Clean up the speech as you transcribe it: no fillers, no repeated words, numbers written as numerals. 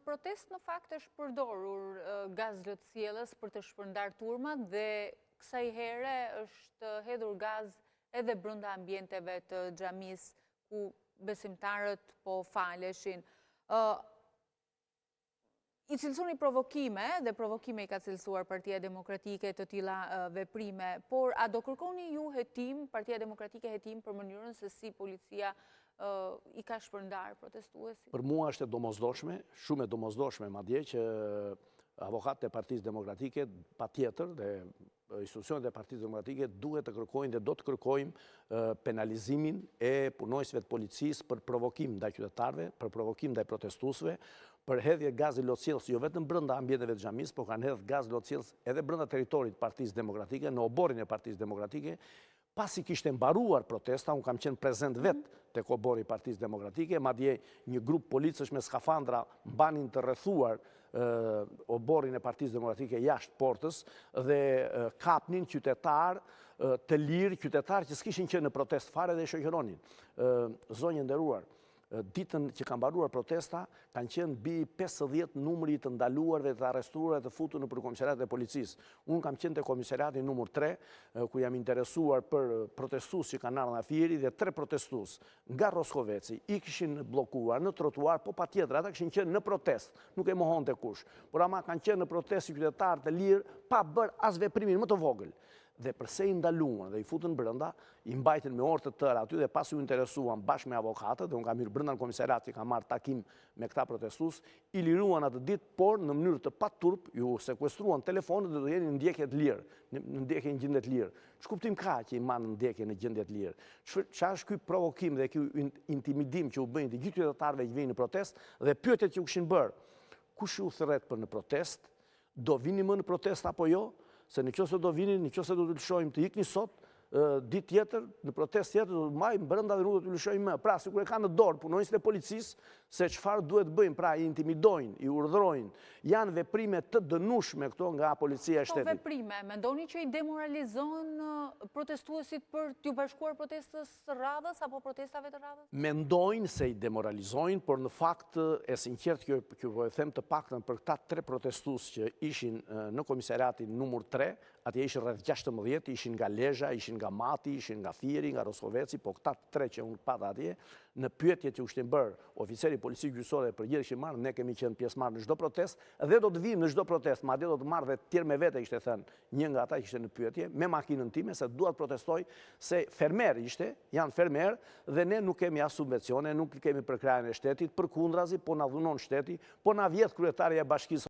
protest në fakt është përdorur gaz lotësielës për të shpërndar turmat dhe kësaj here është hedhur gaz edhe brenda ambienteve të xhamis ku besimtarët po faleshin. I cilësoni provokime, dhe provokime i ka cilësuar Partia Demokratike të tilla veprime, por a do kërkoni ju hetim, Partia Demokratike hetim për mënyrën se si policia i ka shpërndar protestuesit? Për mua është e domosdoshme, shumë e domosdoshme madje që avokatët e Partisë Demokratike patjetër dhe institucionet e Partisë Demokratike duhet të kërkojnë dhe do të kërkojmë penalizimin e punonjësve të policisë për provokim ndaj qytetarëve, për provokim ndaj protestuesve, për hedhje gazi lotësielës jo vetëm brenda ambienteve të xhamisë, por kanë hedhur gaz lotësielës edhe brenda territorit të Partisë Demokratike, në oborin e Partisë Demokratike. Pasi kishte mbaruar protesta, unë kam qenë prezent vetë tek obori i Partisë Demokratike, madje një grup policësh me skafandra mbanin të rrethuar oborin e Partisë Demokratike jashtë portës dhe kapnin qytetar të lirë, qytetar që s'kishin qenë në protest fare dhe shoqëronin. Zonjë nderuar, ditën që ka mbaruar protesta, kanë qenë mbi 50 numri të ndaluarve, të arrestuarve, të futur në komisariatet e policisë. Unë kam qenë te komisariati numër 3, ku jam interesuar për protestues që kanë ardhur nga Fieri dhe 3 protestues nga Roskoveci i kishin bllokuar në trotuar, po patjetër ata kishin qenë në protest, nuk e mohonte kush. Por ama kanë qenë në protest si qytetarë të lirë pa bërë as veprimin më të vogël. Dhe përse i ndaluan dhe i futën brenda, i mbajtën me orë të tëra aty dhe pas u interesuan bashkë me avokatët, dhe unë kam hyrë brenda në komisariat që kam marrë takim me këta protestues, i liruan atë ditë, por në mënyrë të paturp, ju sekuestruan telefonët dhe do jeni në ndjekje të lirë, në ndjekje në gjendje të lirë. Ç'kuptim ka që i manë në ndjekje në gjendje të lirë? Çfarë është ky provokim dhe ky intimidim që u bëjnë të gjithë qytetarëve që vinin në protest dhe pyetjet që u kishin bërë? Kush u thret për në protest? Do vini më në protest apo jo? Se në qëse do vini, në qëse do të lëshojmë të ikni sot, ditë tjetër, në protest tjetër, do të majmë brenda dhe nuk do të lëshojmë më. Pra, sikur e ka në dorë punonjësit e policisë, se çfarë duhet bëjmë, pra i intimidojnë, i urdhërojnë, janë veprime të dënueshme këto nga policia e shtetit. Këto veprime, mendoni që i demoralizon protestuesit për t'ju bashkuar protestës radhës apo protestave të radhës? Mendojnë se i demoralizojnë, por në fakt e sinqert kjo po e them të paktën për këta 3 protestues që ishin në komisariatin numër 3, atje ishin rreth 16, ishin nga Lezhë, ishin nga Mati, ishin nga Fieri, nga Roskoveci, po këta 3 që unë pata atje, në pyetjet që u kishin bërë oficeri policisë gjyqësore për gjithë kishin marrë, ne kemi qenë pjesëmarrë në çdo protestë dhe do të vijmë në çdo protestë, madje do të marrë dhe të tjerë me vete, kishte thënë një nga ata që ishte në pyetje, me makinën time se dua të protestoj se fermer ishte, janë fermer dhe ne nuk kemi as subvencione, nuk kemi përkrajën e shtetit, përkundrazi po na dhunon shteti, po na vjedh kryetari e bashkisë